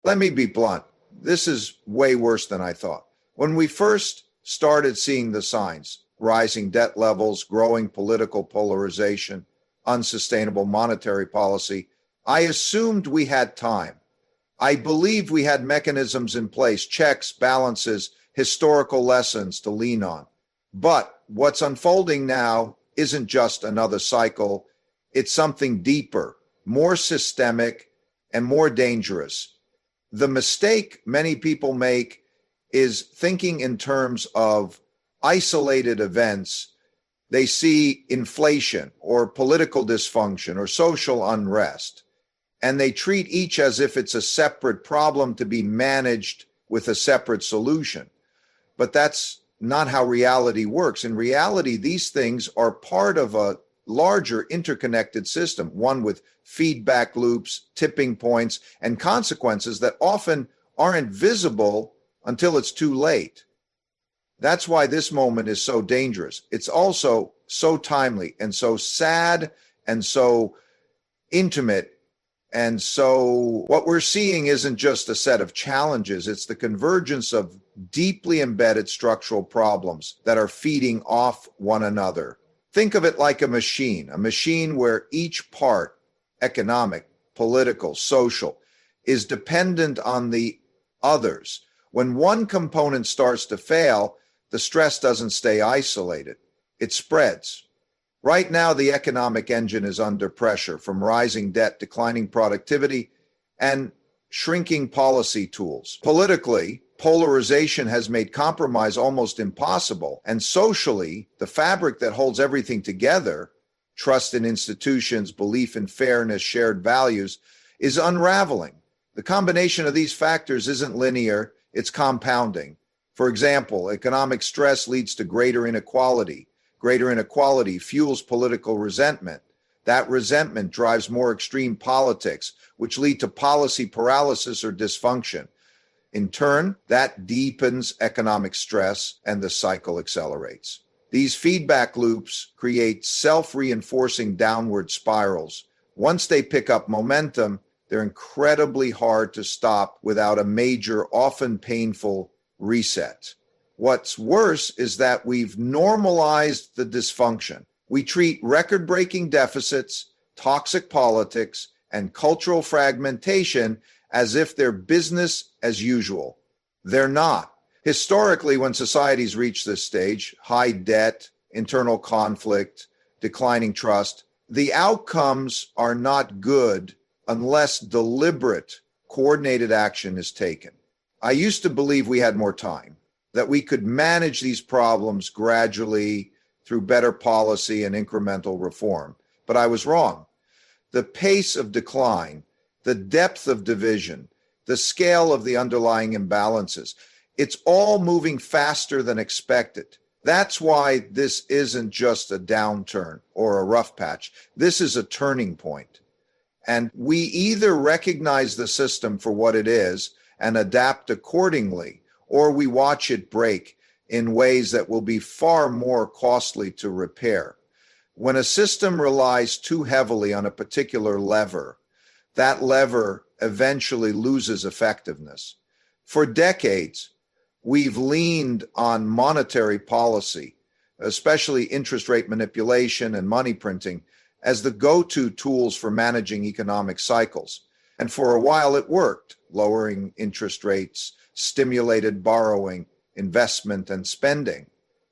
Let me be blunt. This is way worse than I thought. When we first started seeing the signs, rising debt levels, growing political polarization, unsustainable monetary policy, I assumed we had time. I believed we had mechanisms in place, checks, balances, historical lessons to lean on. But what's unfolding now isn't just another cycle. It's something deeper, more systemic, and more dangerous. The mistake many people make is thinking in terms of isolated events. They see inflation or political dysfunction or social unrest, and they treat each as if it's a separate problem to be managed with a separate solution. But that's not how reality works. In reality, these things are part of a larger interconnected system, one with feedback loops, tipping points, and consequences that often aren't visible until it's too late. That's why this moment is so dangerous. It's also so timely and so sad and so intimate. And so what we're seeing isn't just a set of challenges, it's the convergence of deeply embedded structural problems that are feeding off one another. Think of it like a machine where each part, economic, political, social, is dependent on the others. When one component starts to fail, the stress doesn't stay isolated. It spreads. Right now, the economic engine is under pressure from rising debt, declining productivity, and shrinking policy tools. Politically, polarization has made compromise almost impossible. And socially, the fabric that holds everything together, trust in institutions, belief in fairness, shared values, is unraveling. The combination of these factors isn't linear, it's compounding. For example, economic stress leads to greater inequality. Greater inequality fuels political resentment. That resentment drives more extreme politics, which lead to policy paralysis or dysfunction. In turn, that deepens economic stress and the cycle accelerates. These feedback loops create self-reinforcing downward spirals. Once they pick up momentum, they're incredibly hard to stop without a major, often painful reset. What's worse is that we've normalized the dysfunction. We treat record-breaking deficits, toxic politics, and cultural fragmentation as if they're business as usual. They're not. Historically, when societies reach this stage, high debt, internal conflict, declining trust, the outcomes are not good unless deliberate, coordinated action is taken. I used to believe we had more time, that we could manage these problems gradually through better policy and incremental reform. But I was wrong. The pace of decline, the depth of division, the scale of the underlying imbalances, it's all moving faster than expected. That's why this isn't just a downturn or a rough patch. This is a turning point. And we either recognize the system for what it is and adapt accordingly, or we watch it break in ways that will be far more costly to repair. When a system relies too heavily on a particular lever, that lever eventually loses effectiveness. For decades, we've leaned on monetary policy, especially interest rate manipulation and money printing, as the go-to tools for managing economic cycles. And for a while it worked, lowering interest rates, stimulated borrowing, investment, and spending.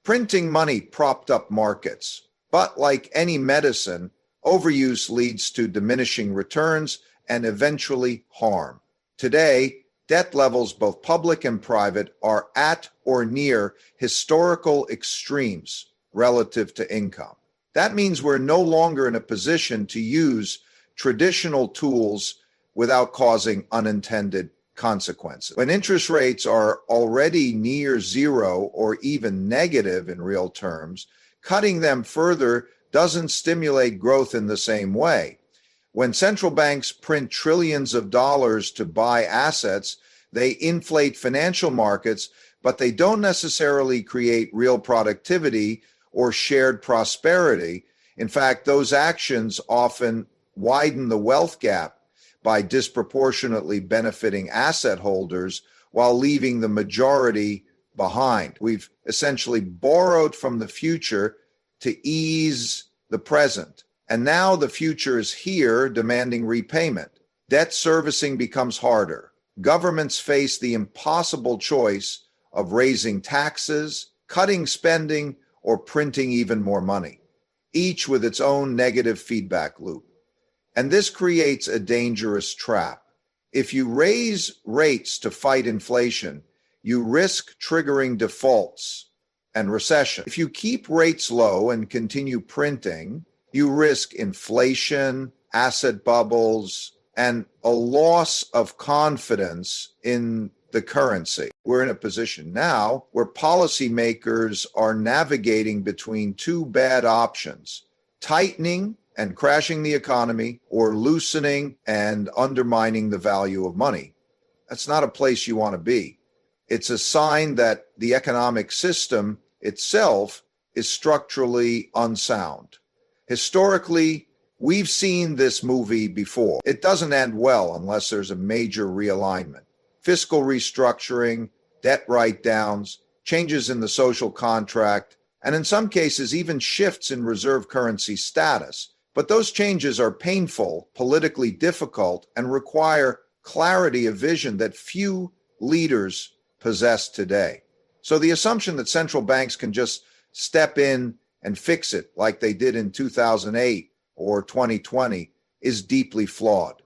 Printing money propped up markets. But like any medicine, overuse leads to diminishing returns and eventually harm. Today, debt levels, both public and private, are at or near historical extremes relative to income. That means we're no longer in a position to use traditional tools without causing unintended consequences. When interest rates are already near zero or even negative in real terms, cutting them further doesn't stimulate growth in the same way. When central banks print trillions of dollars to buy assets, they inflate financial markets, but they don't necessarily create real productivity or shared prosperity. In fact, those actions often widen the wealth gap, by disproportionately benefiting asset holders while leaving the majority behind. We've essentially borrowed from the future to ease the present. And now the future is here demanding repayment. Debt servicing becomes harder. Governments face the impossible choice of raising taxes, cutting spending, or printing even more money, each with its own negative feedback loop. And this creates a dangerous trap. If you raise rates to fight inflation, you risk triggering defaults and recession. If you keep rates low and continue printing, you risk inflation, asset bubbles, and a loss of confidence in the currency. We're in a position now where policymakers are navigating between two bad options: tightening and crashing the economy, or loosening and undermining the value of money. That's not a place you want to be. It's a sign that the economic system itself is structurally unsound. Historically, we've seen this movie before. It doesn't end well unless there's a major realignment. Fiscal restructuring, debt write-downs, changes in the social contract, and in some cases, even shifts in reserve currency status. But those changes are painful, politically difficult, and require clarity of vision that few leaders possess today. So the assumption that central banks can just step in and fix it like they did in 2008 or 2020 is deeply flawed.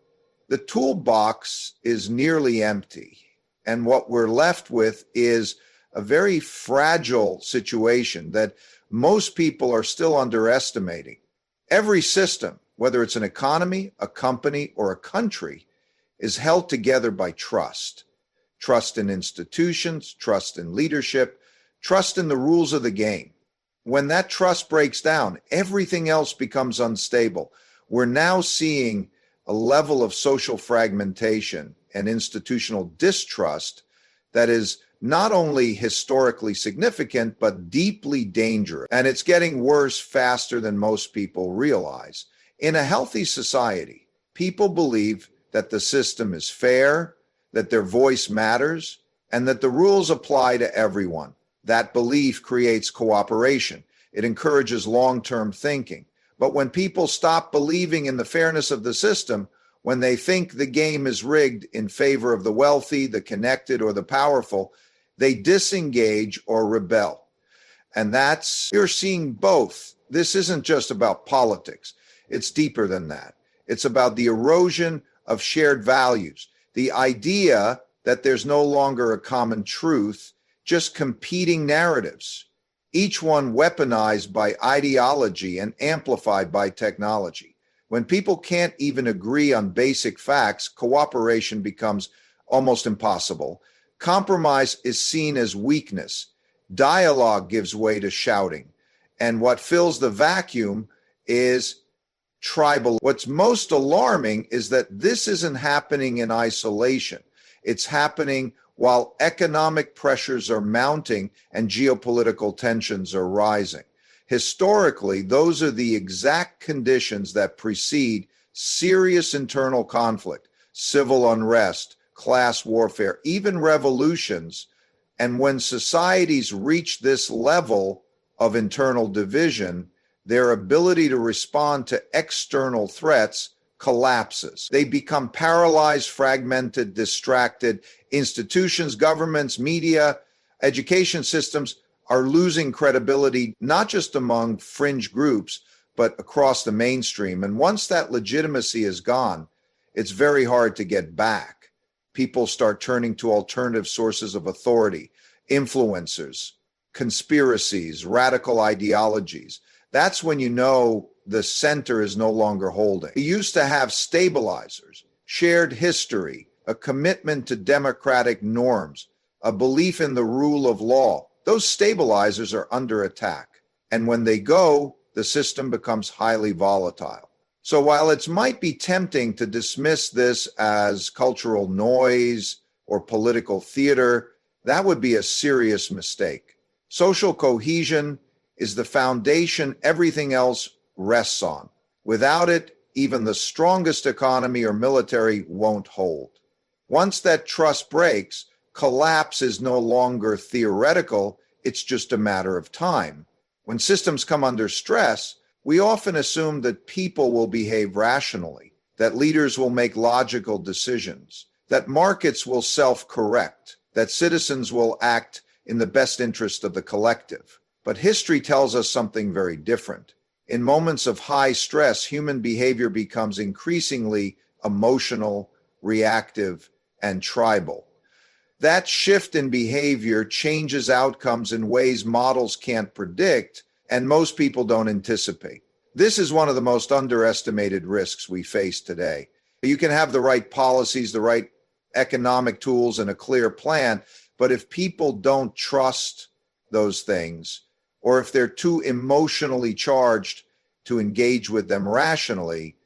The toolbox is nearly empty, and what we're left with is a very fragile situation that most people are still underestimating. Every system, whether it's an economy, a company, or a country, is held together by trust. Trust in institutions, trust in leadership, trust in the rules of the game. When that trust breaks down, everything else becomes unstable. We're now seeing a level of social fragmentation and institutional distrust that is not only historically significant, but deeply dangerous. And it's getting worse faster than most people realize. In a healthy society, people believe that the system is fair, that their voice matters, and that the rules apply to everyone. That belief creates cooperation. It encourages long-term thinking. But when people stop believing in the fairness of the system, when they think the game is rigged in favor of the wealthy, the connected, or the powerful, they disengage or rebel. And you're seeing both. This isn't just about politics. It's deeper than that. It's about the erosion of shared values, the idea that there's no longer a common truth, just competing narratives, each one weaponized by ideology and amplified by technology. When people can't even agree on basic facts, cooperation becomes almost impossible. Compromise is seen as weakness. Dialogue gives way to shouting. And what fills the vacuum is tribal. What's most alarming is that this isn't happening in isolation. It's happening while economic pressures are mounting and geopolitical tensions are rising. Historically, those are the exact conditions that precede serious internal conflict, civil unrest, class warfare, even revolutions. And when societies reach this level of internal division, their ability to respond to external threats collapses. They become paralyzed, fragmented, distracted. Institutions, governments, media, education systems are losing credibility, not just among fringe groups, but across the mainstream. And once that legitimacy is gone, it's very hard to get back. People start turning to alternative sources of authority, influencers, conspiracies, radical ideologies. That's when you know the center is no longer holding. We used to have stabilizers, shared history, a commitment to democratic norms, a belief in the rule of law. Those stabilizers are under attack. And when they go, the system becomes highly volatile. So while it might be tempting to dismiss this as cultural noise or political theater, that would be a serious mistake. Social cohesion is the foundation everything else rests on. Without it, even the strongest economy or military won't hold. Once that trust breaks, collapse is no longer theoretical, it's just a matter of time. When systems come under stress, we often assume that people will behave rationally, that leaders will make logical decisions, that markets will self-correct, that citizens will act in the best interest of the collective. But history tells us something very different. In moments of high stress, human behavior becomes increasingly emotional, reactive, and tribal. That shift in behavior changes outcomes in ways models can't predict and most people don't anticipate. This is one of the most underestimated risks we face today. You can have the right policies, the right economic tools, and a clear plan, but if people don't trust those things, or if they're too emotionally charged to engage with them rationally,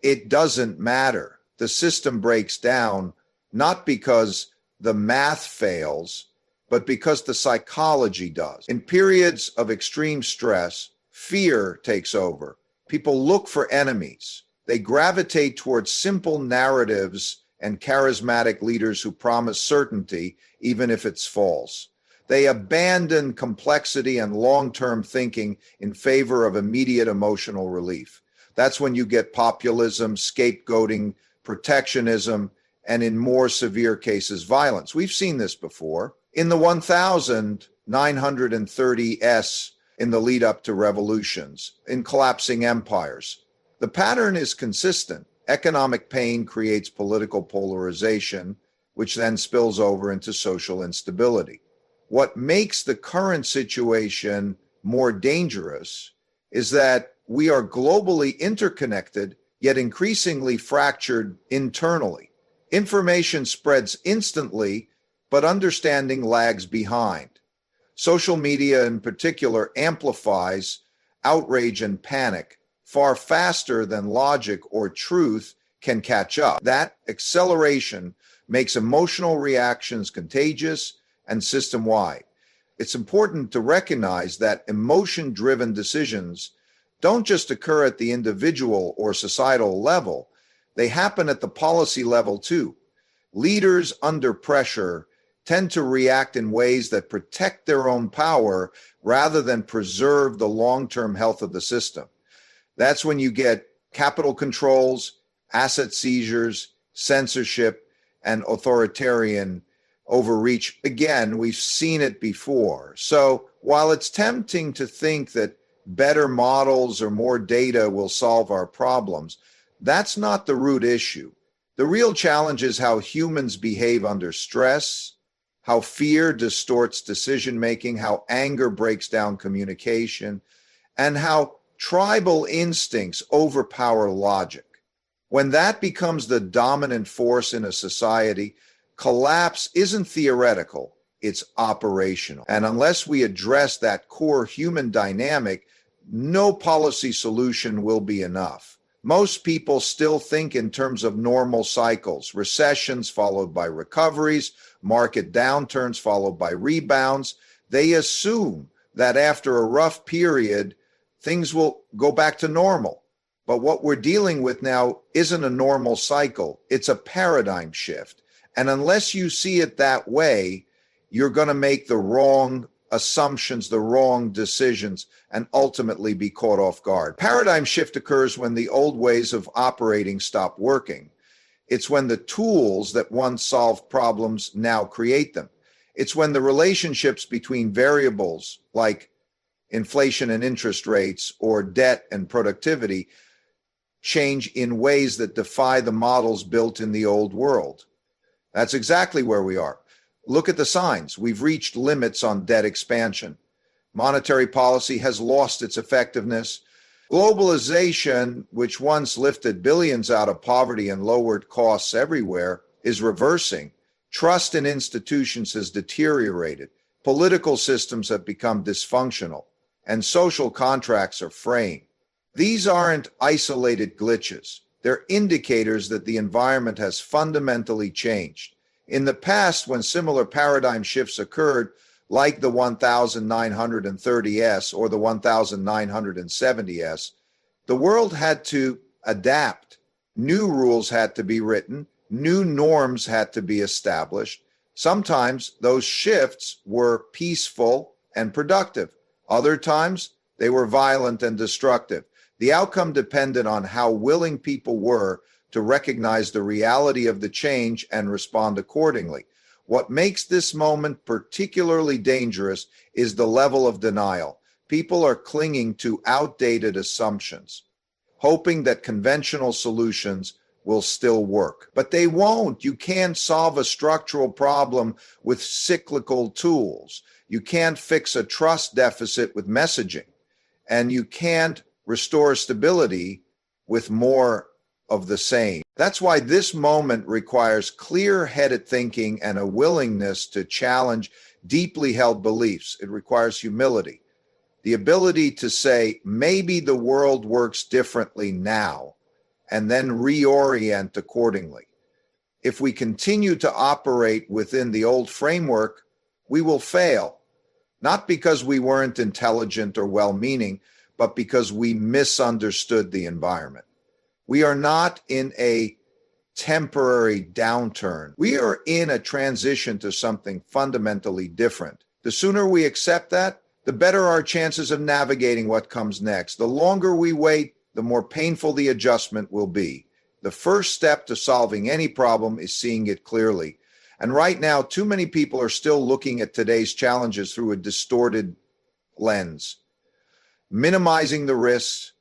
it doesn't matter. The system breaks down, not because the math fails, but because the psychology does. In periods of extreme stress, fear takes over. People look for enemies. They gravitate towards simple narratives and charismatic leaders who promise certainty, even if it's false. They abandon complexity and long-term thinking in favor of immediate emotional relief. That's when you get populism, scapegoating, protectionism, and in more severe cases, violence. We've seen this before. In the 1930s, in the lead up to revolutions, in collapsing empires, the pattern is consistent. Economic pain creates political polarization, which then spills over into social instability. What makes the current situation more dangerous is that we are globally interconnected, yet increasingly fractured internally. Information spreads instantly, but understanding lags behind. Social media in particular amplifies outrage and panic far faster than logic or truth can catch up. That acceleration makes emotional reactions contagious and system-wide. It's important to recognize that emotion-driven decisions don't just occur at the individual or societal level, they happen at the policy level too. Leaders under pressure tend to react in ways that protect their own power rather than preserve the long-term health of the system. That's when you get capital controls, asset seizures, censorship, and authoritarian overreach. Again, we've seen it before. So while it's tempting to think that better models or more data will solve our problems, that's not the root issue. The real challenge is how humans behave under stress, how fear distorts decision-making, how anger breaks down communication, and how tribal instincts overpower logic. When that becomes the dominant force in a society, collapse isn't theoretical, it's operational. And unless we address that core human dynamic, no policy solution will be enough. Most people still think in terms of normal cycles, recessions followed by recoveries, market downturns followed by rebounds. They assume that after a rough period, things will go back to normal. But what we're dealing with now isn't a normal cycle. It's a paradigm shift. And unless you see it that way, you're going to make the wrong assumptions, the wrong decisions, and ultimately be caught off guard. Paradigm shift occurs when the old ways of operating stop working. It's when the tools that once solved problems now create them. It's when the relationships between variables like inflation and interest rates or debt and productivity change in ways that defy the models built in the old world. That's exactly where we are. Look at the signs. We've reached limits on debt expansion. Monetary policy has lost its effectiveness. Globalization, which once lifted billions out of poverty and lowered costs everywhere, is reversing. Trust in institutions has deteriorated. Political systems have become dysfunctional, and social contracts are fraying. These aren't isolated glitches. They're indicators that the environment has fundamentally changed. In the past, when similar paradigm shifts occurred, like the 1930s or the 1970s, the world had to adapt. New rules had to be written, new norms had to be established. Sometimes those shifts were peaceful and productive. Other times they were violent and destructive. The outcome depended on how willing people were to recognize the reality of the change and respond accordingly. What makes this moment particularly dangerous is the level of denial. People are clinging to outdated assumptions, hoping that conventional solutions will still work. But they won't. You can't solve a structural problem with cyclical tools. You can't fix a trust deficit with messaging. And you can't restore stability with more of the same. That's why this moment requires clear-headed thinking and a willingness to challenge deeply held beliefs. It requires humility, the ability to say, maybe the world works differently now, and then reorient accordingly. If we continue to operate within the old framework, we will fail, not because we weren't intelligent or well-meaning, but because we misunderstood the environment. We are not in a temporary downturn. We are in a transition to something fundamentally different. The sooner we accept that, the better our chances of navigating what comes next. The longer we wait, the more painful the adjustment will be. The first step to solving any problem is seeing it clearly. And right now, too many people are still looking at today's challenges through a distorted lens, minimizing the risks,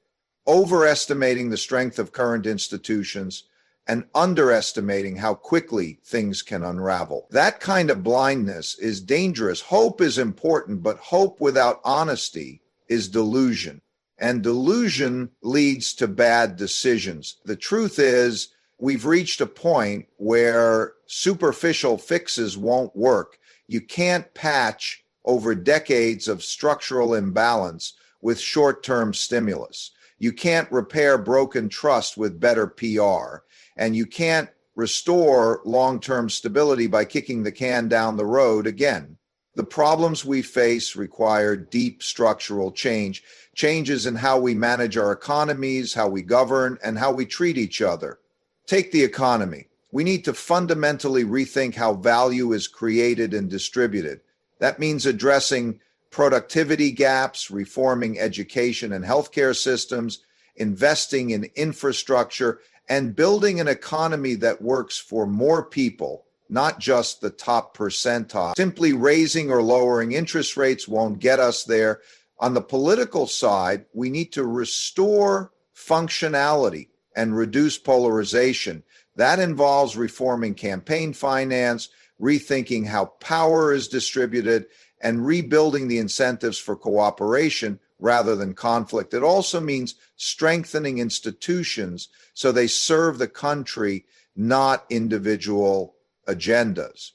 overestimating the strength of current institutions, and underestimating how quickly things can unravel. That kind of blindness is dangerous. Hope is important, but hope without honesty is delusion. And delusion leads to bad decisions. The truth is, we've reached a point where superficial fixes won't work. You can't patch over decades of structural imbalance with short-term stimulus. You can't repair broken trust with better PR. And you can't restore long-term stability by kicking the can down the road again. The problems we face require deep structural change, changes in how we manage our economies, how we govern, and how we treat each other. Take the economy. We need to fundamentally rethink how value is created and distributed. That means addressing productivity gaps, reforming education and healthcare systems, investing in infrastructure, and building an economy that works for more people, not just the top percentile. Simply raising or lowering interest rates won't get us there. On the political side, we need to restore functionality and reduce polarization. That involves reforming campaign finance, rethinking how power is distributed, and rebuilding the incentives for cooperation rather than conflict. It also means strengthening institutions so they serve the country, not individual agendas.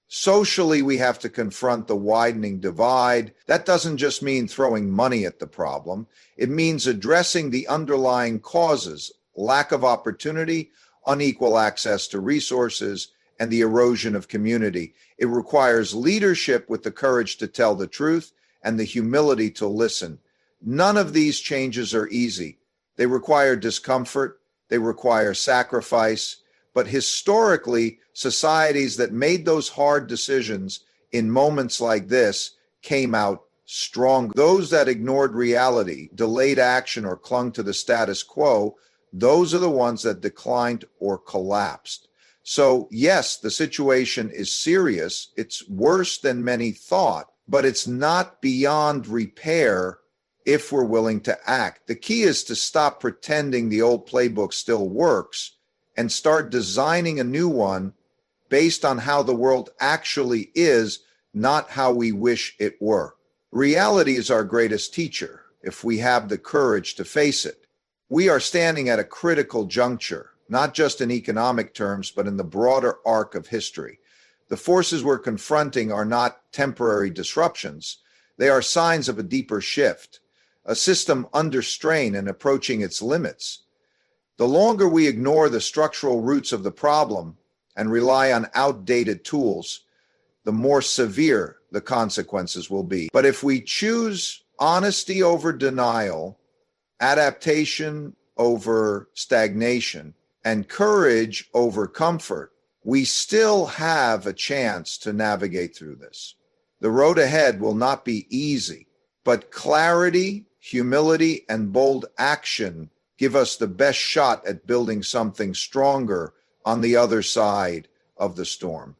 Socially, we have to confront the widening divide. That doesn't just mean throwing money at the problem. It means addressing the underlying causes: lack of opportunity, unequal access to resources, and the erosion of community. It requires leadership with the courage to tell the truth and the humility to listen. None of these changes are easy. They require discomfort, they require sacrifice, but historically, societies that made those hard decisions in moments like this came out strong. Those that ignored reality, delayed action, or clung to the status quo, those are the ones that declined or collapsed. So yes, the situation is serious. It's worse than many thought, but it's not beyond repair if we're willing to act. The key is to stop pretending the old playbook still works and start designing a new one based on how the world actually is, not how we wish it were. Reality is our greatest teacher if we have the courage to face it. We are standing at a critical juncture, not just in economic terms, but in the broader arc of history. The forces we're confronting are not temporary disruptions. They are signs of a deeper shift, a system under strain and approaching its limits. The longer we ignore the structural roots of the problem and rely on outdated tools, the more severe the consequences will be. But if we choose honesty over denial, adaptation over stagnation and courage over comfort, we still have a chance to navigate through this. The road ahead will not be easy, but clarity, humility, and bold action give us the best shot at building something stronger on the other side of the storm.